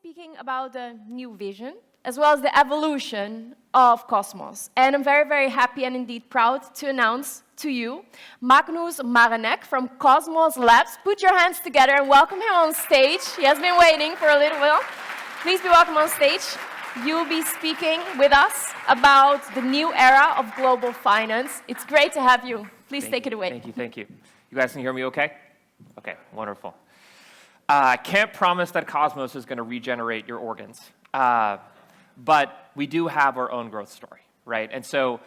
speaking about the new vision, as well as the evolution of Cosmos. And I'm very, very happy and indeed proud to announce to you Maghnus Mareneck from Cosmos Labs. Put your hands together and welcome him on stage. He has been waiting for a little while. Please be welcome on stage. You'll be speaking with us about the new era of global finance. It's great to have you. Please take it away. Thank you, thank you. You guys can hear me okay? Okay, wonderful. I can't promise that Cosmos is going to regenerate your organs, but we do have our own growth story, right? And so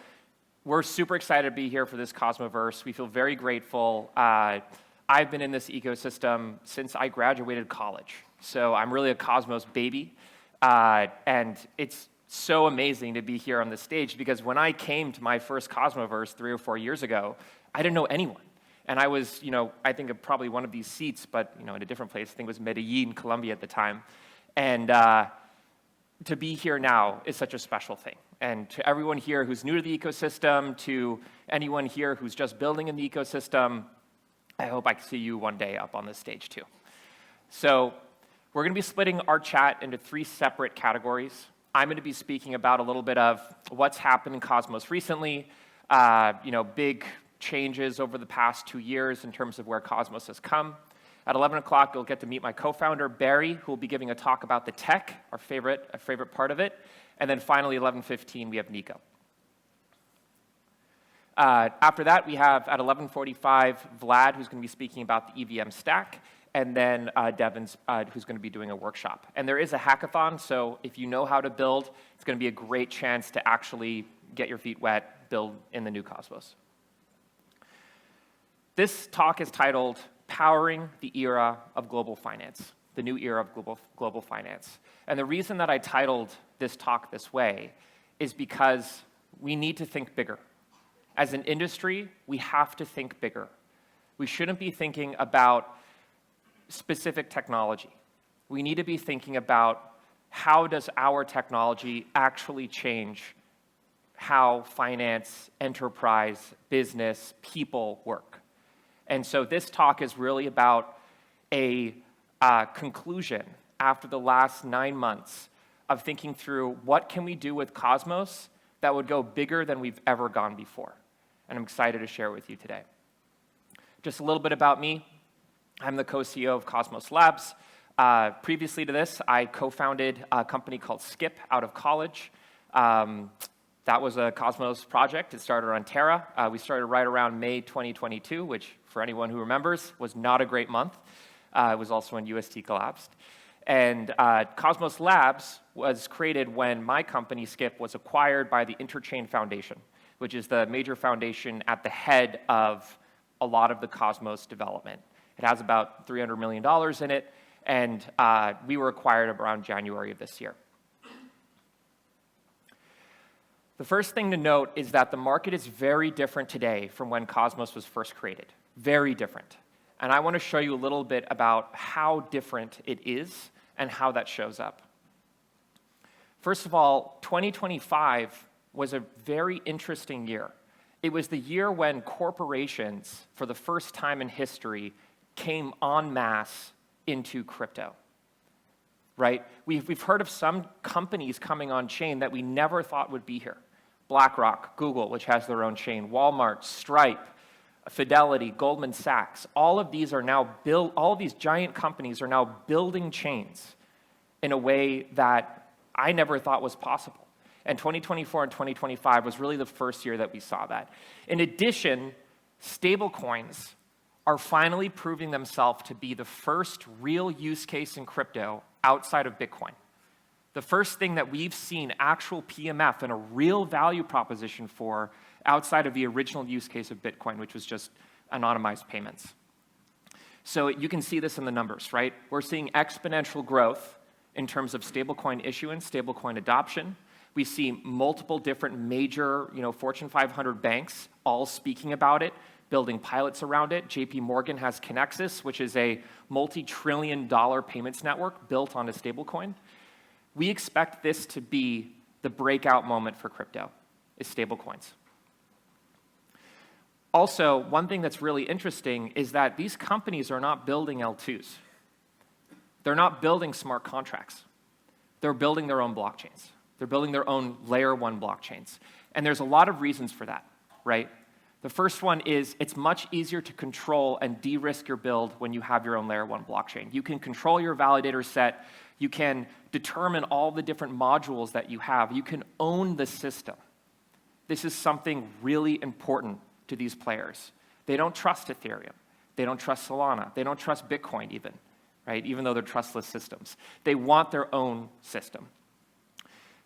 we're super excited to be here for this Cosmoverse. We feel very grateful. I've been in this ecosystem since I graduated college, so I'm really a Cosmos baby, and it's so amazing to be here on the stage because when I came to my first Cosmoverse 3 or 4 years ago, I didn't know anyone. And I was, I think of probably one of these seats, but, in a different place. I think it was Medellin, Colombia at the time. And to be here now is such a special thing. And to everyone here who's new to the ecosystem, to anyone here who's just building in the ecosystem, I hope I can see you one day up on this stage too. So we're going to be splitting our chat into 3 separate categories. I'm going to be speaking about a little bit of what's happened in Cosmos recently, big changes over the past 2 years in terms of where Cosmos has come. At 11 o'clock, you'll get to meet my co-founder, Barry, who will be giving a talk about the tech, our favorite part of it. And then finally, 11:15, we have Nico. After that, we have at 11:45, Vlad, who's going to be speaking about the EVM stack, and then Devin's, who's going to be doing a workshop. And there is a hackathon, so if you know how to build, it's going to be a great chance to actually get your feet wet, build in the new Cosmos. This talk is titled Powering the Era of Global Finance, the new era of global finance. And the reason that I titled this talk this way is because we need to think bigger. As an industry, we have to think bigger. We shouldn't be thinking about specific technology. We need to be thinking about how does our technology actually change how finance, enterprise, business, people work. And so this talk is really about a conclusion after the last 9 months of thinking through what can we do with Cosmos that would go bigger than we've ever gone before. And I'm excited to share with you today. Just a little bit about me. I'm the co-CEO of Cosmos Labs. Previously to this, I co-founded a company called Skip out of college. That was a Cosmos project. It started on Terra. We started right around May 2022, which, for anyone who remembers, was not a great month. It was also when UST collapsed. And Cosmos Labs was created when my company, Skip, was acquired by the Interchain Foundation, which is the major foundation at the head of a lot of the Cosmos development. It has about $300 million in it, and we were acquired around January of this year. The first thing to note is that the market is very different today from when Cosmos was first created. Very different. And I want to show you a little bit about how different it is and how that shows up. First of all, 2025 was a very interesting year. It was the year when corporations, for the first time in history, came en masse into crypto. Right? We've heard of some companies coming on chain that we never thought would be here. BlackRock, Google, which has their own chain, Walmart, Stripe, Fidelity, Goldman Sachs. All of these giant companies are now building chains in a way that I never thought was possible. And 2024 and 2025 was really the first year that we saw that. In addition, stablecoins are finally proving themselves to be the first real use case in crypto outside of Bitcoin. The first thing that we've seen actual PMF and a real value proposition for outside of the original use case of Bitcoin, which was just anonymized payments. So you can see this in the numbers, right? We're seeing exponential growth in terms of stablecoin issuance, stablecoin adoption. We see multiple different major, Fortune 500 banks all speaking about it, building pilots around it. JP Morgan has Connexus, which is a multi-trillion-dollar payments network built on a stablecoin. We expect this to be the breakout moment for crypto, is stablecoins. Also, one thing that's really interesting is that these companies are not building L2s. They're not building smart contracts. they're building their own blockchains. They're building their own layer 1 blockchains. And there's a lot of reasons for that, right? The first one is it's much easier to control and de-risk your build when you have your own layer 1 blockchain. You can control your validator set. You can determine all the different modules that you have. You can own the system. This is something really important to these players. They don't trust Ethereum. They don't trust Solana. They don't trust Bitcoin even, right? Even though they're trustless systems. They want their own system.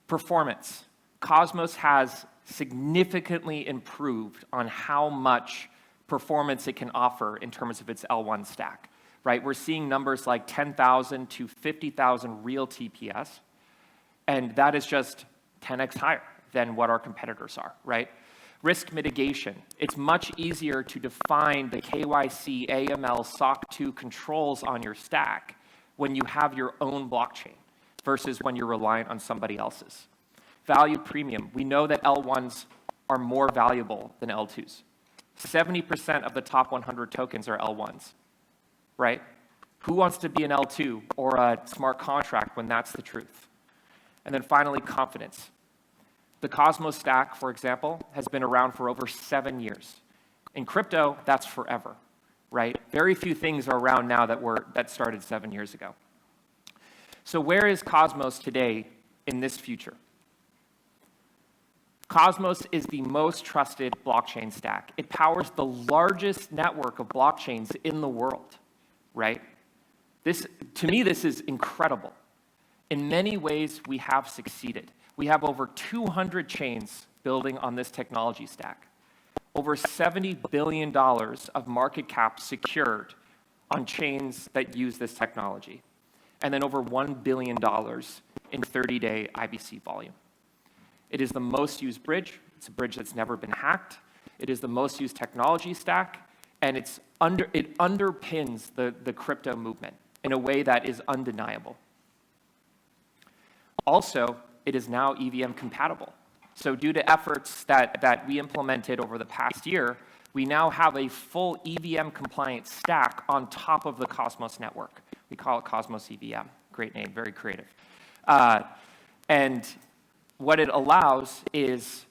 Performance. Cosmos has significantly improved on how much performance it can offer in terms of its L1 stack, right? We're seeing numbers like 10,000 to 50,000 real TPS, and that is just 10x higher than what our competitors are, right? Risk mitigation. It's much easier to define the KYC, AML, SOC 2 controls on your stack when you have your own blockchain versus when you're reliant on somebody else's. Value premium. We know that L1s are more valuable than L2s. 70% of the top 100 tokens are L1s, right? Who wants to be an L2 or a smart contract when that's the truth? And then finally, confidence. The Cosmos stack, for example, has been around for over 7 years. In crypto, that's forever, right? Very few things are around now that started 7 years ago. So where is Cosmos today in this future? Cosmos is the most trusted blockchain stack. It powers the largest network of blockchains in the world, right? To me, this is incredible. In many ways, we have succeeded. We have over 200 chains building on this technology stack. Over $70 billion of market cap secured on chains that use this technology. And then over $1 billion in 30-day IBC volume. It is the most used bridge. It's a bridge that's never been hacked. It is the most used technology stack, and it underpins the crypto movement in a way that is undeniable. Also, it is now EVM compatible. So due to efforts that we implemented over the past year, we now have a full EVM compliant stack on top of the Cosmos network. We call it Cosmos EVM. Great name, very creative. And what it allows is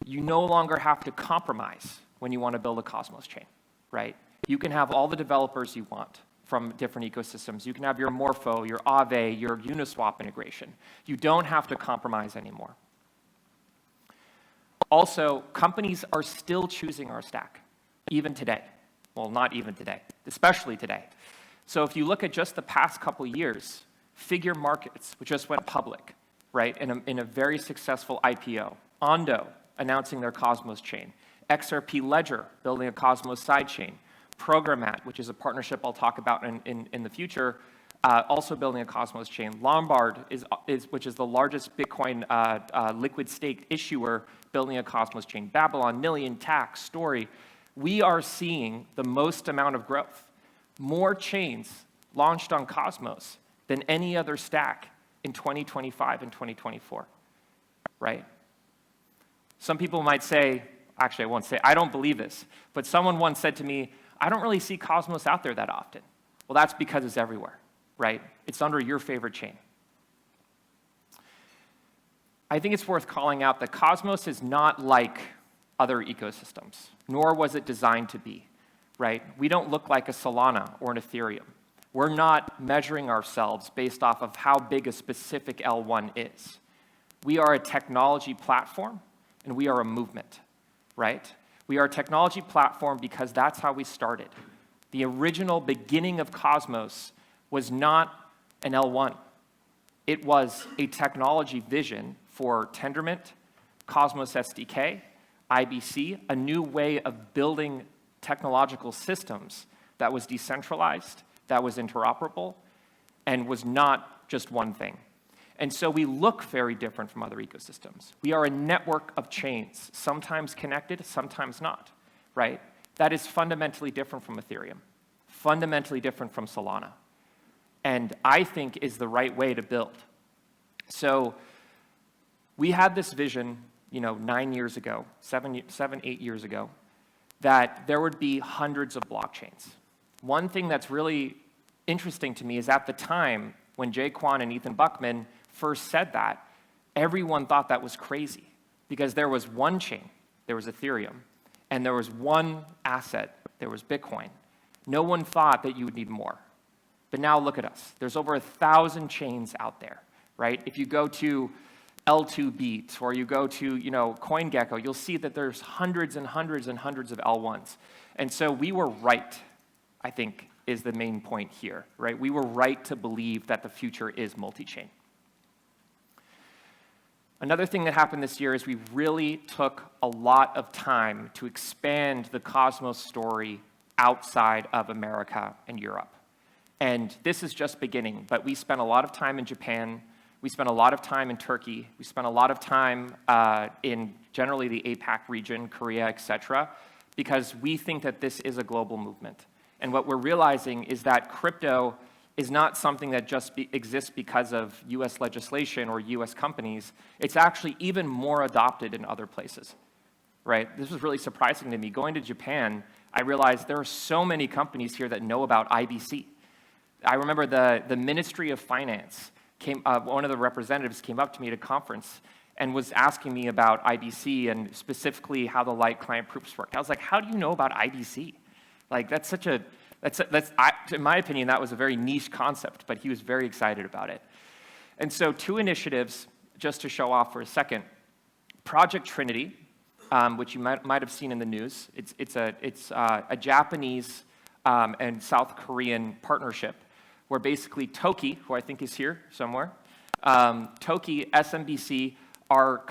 you no longer have to compromise when you want to build a Cosmos chain, right? You can have all the developers you want from different ecosystems. You can have your Morpho, your Aave, your Uniswap integration. You don't have to compromise anymore. Also, companies are still choosing our stack, even today. Well, not even today, especially today. So if you look at just the past couple years, Figure Markets, which just went public, right, in a very successful IPO. Ondo announcing their Cosmos chain. XRP Ledger building a Cosmos sidechain. Programmat, which is a partnership I'll talk about in the future, also building a Cosmos chain. Lombard, which is the largest Bitcoin liquid staked issuer, building a Cosmos chain. Babylon, Nillion, Tax, Story. We are seeing the most amount of growth. More chains launched on Cosmos than any other stack in 2025 and 2024, right? Some people might say, actually I won't say, I don't believe this, but someone once said to me, I don't really see Cosmos out there that often. Well, that's because it's everywhere, right? It's under your favorite chain. I think it's worth calling out that Cosmos is not like other ecosystems, nor was it designed to be, right? We don't look like a Solana or an Ethereum. We're not measuring ourselves based off of how big a specific L1 is. We are a technology platform, and we are a movement, right? We are a technology platform because that's how we started. The original beginning of Cosmos was not an L1. It was a technology vision for Tendermint, Cosmos SDK, IBC, a new way of building technological systems that was decentralized, that was interoperable, and was not just one thing. And so we look very different from other ecosystems. We are a network of chains, sometimes connected, sometimes not, right? That is fundamentally different from Ethereum, fundamentally different from Solana, and I think is the right way to build. So we had this vision, 9 years ago, 8 years ago, that there would be hundreds of blockchains. One thing that's really interesting to me is at the time when Jae Kwon and Ethan Buckman first said that, everyone thought that was crazy because there was one chain, there was Ethereum, and there was one asset, there was Bitcoin. No one thought that you would need more. But now look at us. There's over 1,000 chains out there, right? If you go to L2Beat or you go to CoinGecko, you'll see that there's hundreds and hundreds and hundreds of L1s. And so we were right, I think, is the main point here, right? We were right to believe that the future is multi-chain. Another thing that happened this year is we really took a lot of time to expand the Cosmos story outside of America and Europe. And this is just beginning, but we spent a lot of time in Japan, we spent a lot of time in Turkey, we spent a lot of time in generally the APAC region, Korea, et cetera, because we think that this is a global movement. And what we're realizing is that crypto is not something that just exists because of US legislation or US companies. It's actually even more adopted in other places, right? This was really surprising to me. Going to Japan, I realized there are so many companies here that know about IBC. I remember the Ministry of Finance, one of the representatives came up to me at a conference and was asking me about IBC and specifically how the light client proofs work. I was like, how do you know about IBC? Like, in my opinion, that was a very niche concept, but he was very excited about it. And so 2 initiatives, just to show off for a second. Project Trinity, which you might have seen in the news. It's a Japanese and South Korean partnership where basically Toki, who I think is here somewhere, Toki, SMBC, are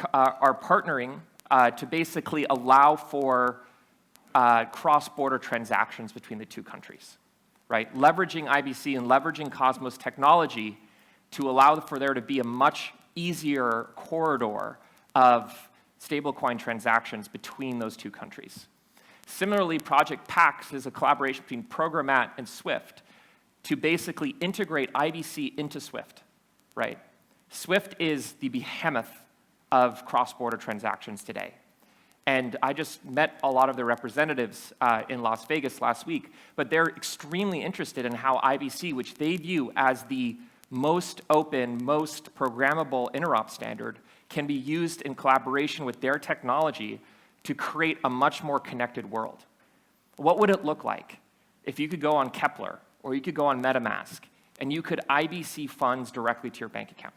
partnering to basically allow for cross-border transactions between the 2 countries, right? Leveraging IBC and leveraging Cosmos technology to allow for there to be a much easier corridor of stablecoin transactions between those 2 countries. Similarly, Project Pax is a collaboration between Programmat and Swift to basically integrate IBC into Swift, right? Swift is the behemoth of cross-border transactions today. And I just met a lot of the representatives in Las Vegas last week, but they're extremely interested in how IBC, which they view as the most open, most programmable interop standard, can be used in collaboration with their technology to create a much more connected world. What would it look like if you could go on Kepler or you could go on MetaMask and you could IBC funds directly to your bank account?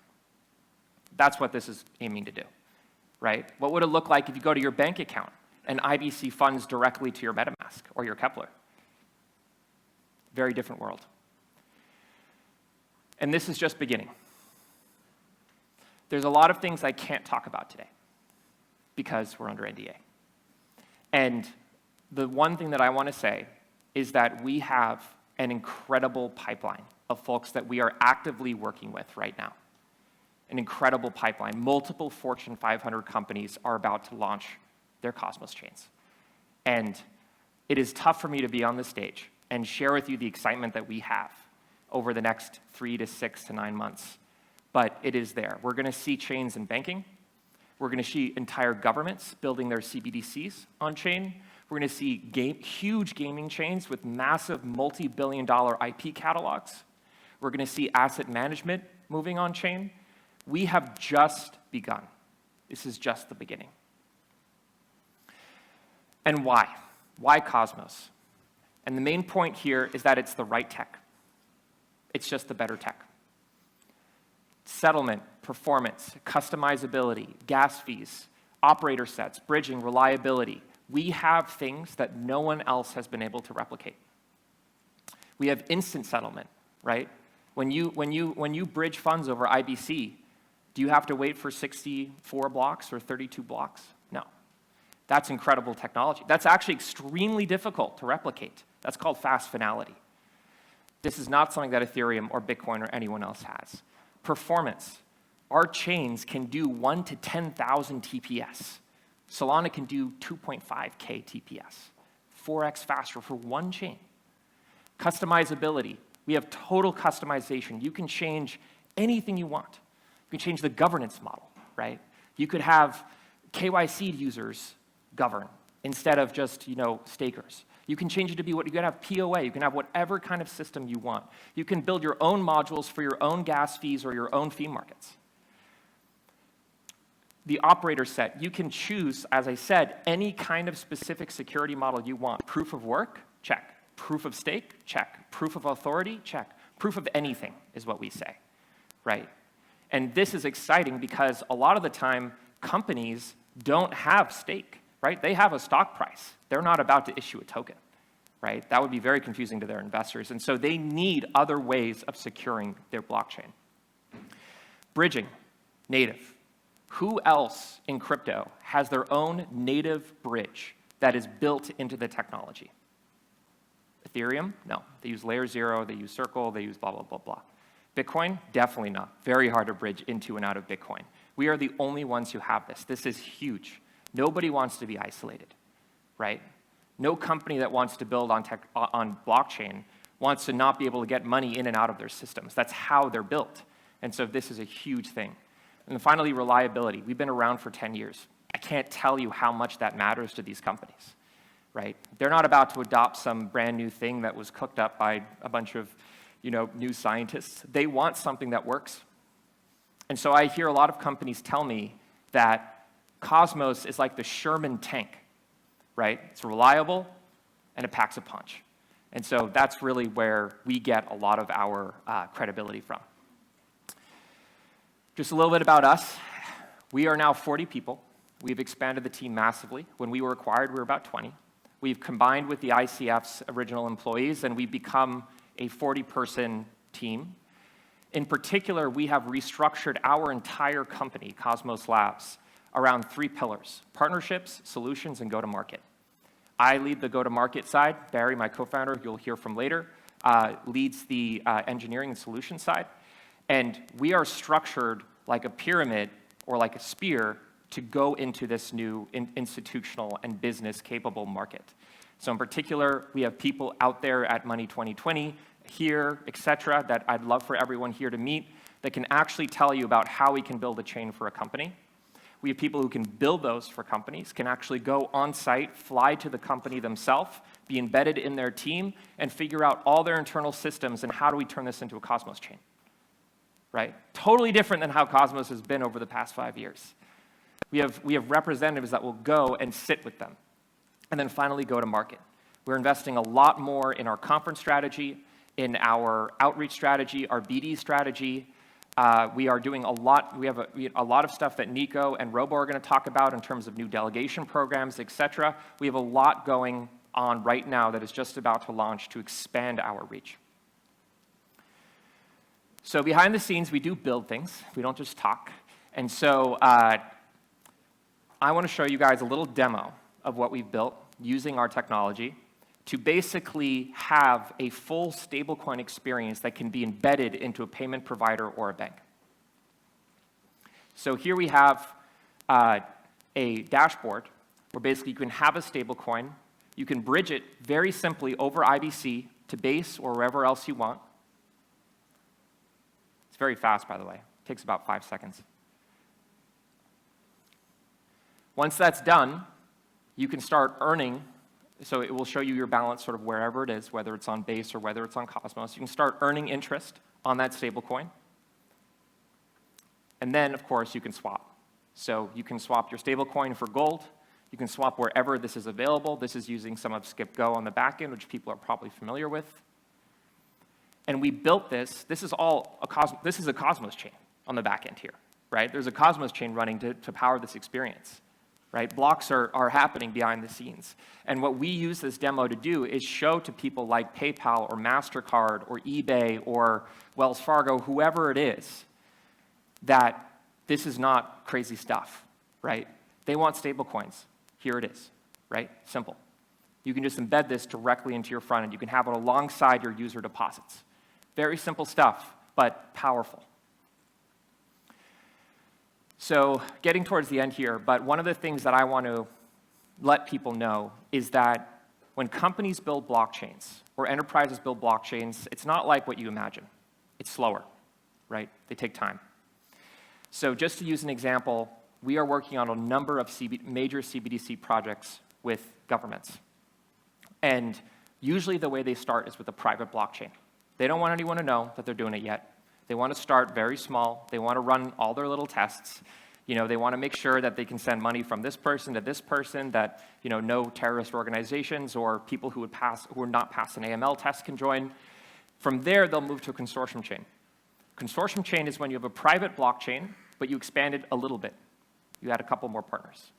That's what this is aiming to do, right? What would it look like if you go to your bank account and IBC funds directly to your MetaMask or your Kepler? Very different world. And this is just beginning. There's a lot of things I can't talk about today because we're under NDA. And the one thing that I want to say is that we have an incredible pipeline of folks that we are actively working with right now. An incredible pipeline. Multiple Fortune 500 companies are about to launch their Cosmos chains. And it is tough for me to be on the stage and share with you the excitement that we have over the next 3 to 6 to 9 months. But it is there. We're going to see chains in banking. We're going to see entire governments building their CBDCs on chain. We're going to see huge gaming chains with massive multi-billion-dollar IP catalogs. We're going to see asset management moving on chain. We have just begun. This is just the beginning. And why? Why Cosmos? And the main point here is that it's the right tech. It's just the better tech. Settlement, performance, customizability, gas fees, operator sets, bridging, reliability. We have things that no one else has been able to replicate. We have instant settlement, right? When you bridge funds over IBC, do you have to wait for 64 blocks or 32 blocks? No. That's incredible technology. That's actually extremely difficult to replicate. That's called fast finality. This is not something that Ethereum or Bitcoin or anyone else has. Performance. Our chains can do 1 to 10,000 TPS. Solana can do 2.5K TPS. 4x faster for one chain. Customizability. We have total customization. You can change anything you want. You can change the governance model, right? You could have KYC users govern instead of just, stakers. You can change it to be what you can have POA. You can have whatever kind of system you want. You can build your own modules for your own gas fees or your own fee markets. the operator set, you can choose, as I said, any kind of specific security model you want. Proof of work? Check. Proof of stake? Check. Proof of authority? Check. Proof of anything is what we say, right? And this is exciting because a lot of the time, companies don't have stake, right? They have a stock price. They're not about to issue a token, right? That would be very confusing to their investors. And so they need other ways of securing their blockchain. Bridging, native. Who else in crypto has their own native bridge that is built into the technology? Ethereum? No. They use Layer 0, they use Circle, they use blah, blah, blah, blah. Bitcoin? Definitely not. Very hard to bridge into and out of Bitcoin. We are the only ones who have this. This is huge. Nobody wants to be isolated, right? No company that wants to build on blockchain wants to not be able to get money in and out of their systems. That's how they're built. And so this is a huge thing. And then finally, reliability. We've been around for 10 years. I can't tell you how much that matters to these companies, right? They're not about to adopt some brand new thing that was cooked up by a bunch of, new scientists. They want something that works. And so I hear a lot of companies tell me that Cosmos is like the Sherman tank, right? It's reliable and it packs a punch. And so that's really where we get a lot of our credibility from. Just a little bit about us. We are now 40 people. We've expanded the team massively. When we were acquired, we were about 20. We've combined with the ICF's original employees, and we've become a 40-person team. In particular, we have restructured our entire company, Cosmos Labs, around 3 pillars: partnerships, solutions, and go-to-market. I lead the go-to-market side. Barry, my co-founder, who you'll hear from later, leads the engineering and solutions side. And we are structured like a pyramid or like a spear to go into this new institutional and business-capable market. So in particular, we have people out there at Money 2020, here, et cetera, that I'd love for everyone here to meet that can actually tell you about how we can build a chain for a company. We have people who can build those for companies, can actually go on site, fly to the company themselves, be embedded in their team, and figure out all their internal systems and how do we turn this into a Cosmos chain, right? Totally different than how Cosmos has been over the past 5 years. We have representatives that will go and sit with them. And then finally, go to market. We're investing a lot more in our conference strategy, in our outreach strategy, our BD strategy. We are doing a lot. We have a lot of stuff that Nico and Robo are going to talk about in terms of new delegation programs, et cetera. We have a lot going on right now that is just about to launch to expand our reach. So behind the scenes, we do build things. We don't just talk. And so I want to show you guys a little demo of what we've built using our technology to basically have a full stablecoin experience that can be embedded into a payment provider or a bank. So here we have a dashboard where basically you can have a stablecoin. You can bridge it very simply over IBC to Base or wherever else you want. It's very fast, by the way. It takes about 5 seconds. Once that's done, you can start earning. So it will show you your balance sort of wherever it is, whether it's on Base or whether it's on Cosmos. You can start earning interest on that stablecoin. And then, of course, you can swap. So you can swap your stablecoin for gold. You can swap wherever this is available. This is using some of SkipGo on the back end, which people are probably familiar with. And we built this. This is a Cosmos chain on the back end here, right? There's a Cosmos chain running to power this experience. Right? Blocks are happening behind the scenes. And what we use this demo to do is show to people like PayPal or MasterCard or eBay or Wells Fargo, whoever it is, that this is not crazy stuff, right? They want stablecoins. Here it is, right? Simple. You can just embed this directly into your front end. You can have it alongside your user deposits. Very simple stuff, but powerful. So getting towards the end here, but one of the things that I want to let people know is that when companies build blockchains or enterprises build blockchains, it's not like what you imagine. It's slower, right? They take time. So just to use an example, we are working on a number of major CBDC projects with governments. And usually the way they start is with a private blockchain. They don't want anyone to know that they're doing it yet. They want to start very small. They want to run all their little tests. They want to make sure that they can send money from this person to this person, that no terrorist organizations or people who are not past an AML test can join. From there, they'll move to a consortium chain. Consortium chain is when you have a private blockchain, but you expand it a little bit. You add a couple more partners.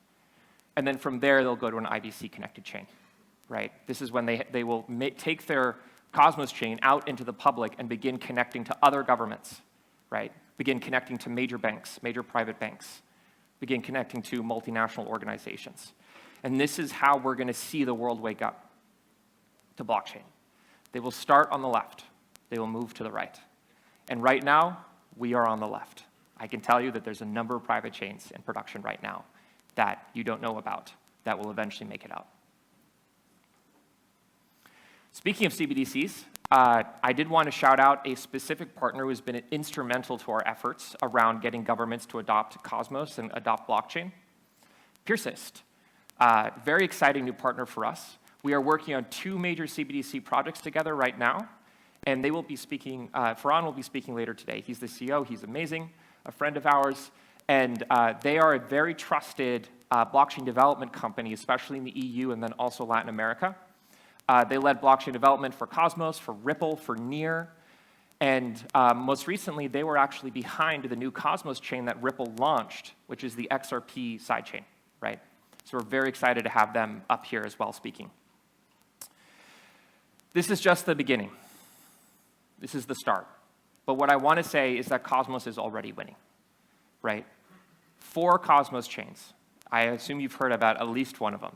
And then from there, they'll go to an IBC connected chain, right? This is when they will take their Cosmos chain out into the public and begin connecting to other governments, right? Begin connecting to major banks, major private banks, begin connecting to multinational organizations. And this is how we're going to see the world wake up to blockchain. They will start on the left. They will move to the right. And right now, we are on the left. I can tell you that there's a number of private chains in production right now that you don't know about that will eventually make it out. Speaking of CBDCs, I did want to shout out a specific partner who has been instrumental to our efforts around getting governments to adopt Cosmos and adopt blockchain. Persist, very exciting new partner for us. We are working on 2 major CBDC projects together right now, and they will be speaking, Farhan will be speaking later today. He's the CEO, he's amazing, a friend of ours, and they are a very trusted blockchain development company, especially in the EU and then also Latin America. They led blockchain development for Cosmos, for Ripple, for Near, and most recently, they were actually behind the new Cosmos chain that Ripple launched, which is the XRP sidechain, right? So we're very excited to have them up here as well speaking. This is just the beginning. This is the start. But what I want to say is that Cosmos is already winning, right? 4 Cosmos chains. I assume you've heard about at least one of them.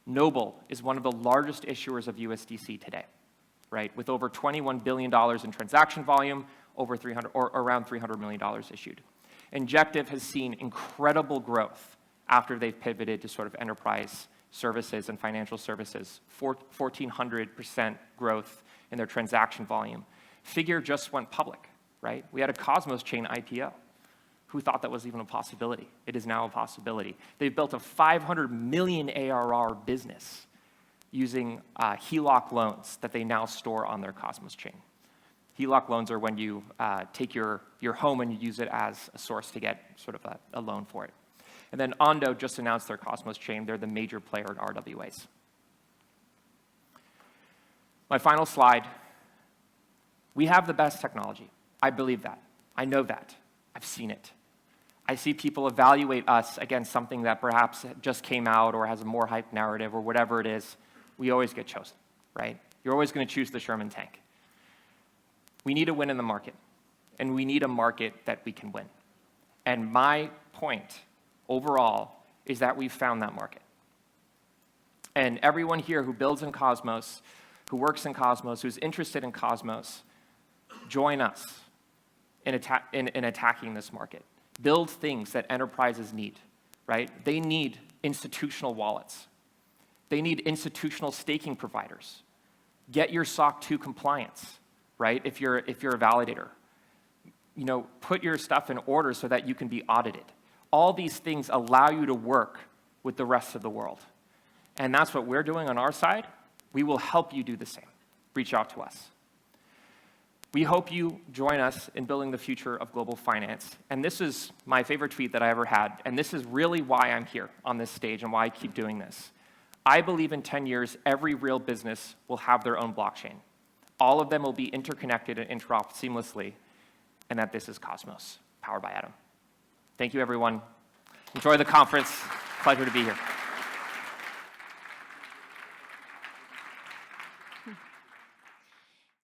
Noble is one of the largest issuers of USDC today, right? With over $21 billion in transaction volume, around $300 million issued. Injective has seen incredible growth after they've pivoted to sort of enterprise services and financial services, 1,400% growth in their transaction volume. Figure just went public, right? We had a Cosmos chain IPO. Who thought that was even a possibility? It is now a possibility. They've built a 500 million ARR business using HELOC loans that they now store on their Cosmos chain. HELOC loans are when you take your home and you use it as a source to get sort of a loan for it. And then Ondo just announced their Cosmos chain. They're the major player in RWAs. My final slide. We have the best technology. I believe that. I know that. I've seen it. I see people evaluate us against something that perhaps just came out or has a more hyped narrative or whatever it is. We always get chosen, right? You're always going to choose the Sherman tank. We need to win in the market, and we need a market that we can win. And my point overall is that we've found that market. And everyone here who builds in Cosmos, who works in Cosmos, who's interested in Cosmos, join us in attacking this market. Build things that enterprises need, right? They need institutional wallets. They need institutional staking providers. Get your SOC 2 compliance, right? If you're a validator. Put your stuff in order so that you can be audited. All these things allow you to work with the rest of the world. And that's what we're doing on our side. We will help you do the same. Reach out to us. We hope you join us in building the future of global finance. And this is my favorite tweet that I ever had. And this is really why I'm here on this stage and why I keep doing this. I believe in 10 years, every real business will have their own blockchain. All of them will be interconnected and interop seamlessly. And that this is Cosmos, powered by Atom. Thank you, everyone. Enjoy the conference. Pleasure to be here.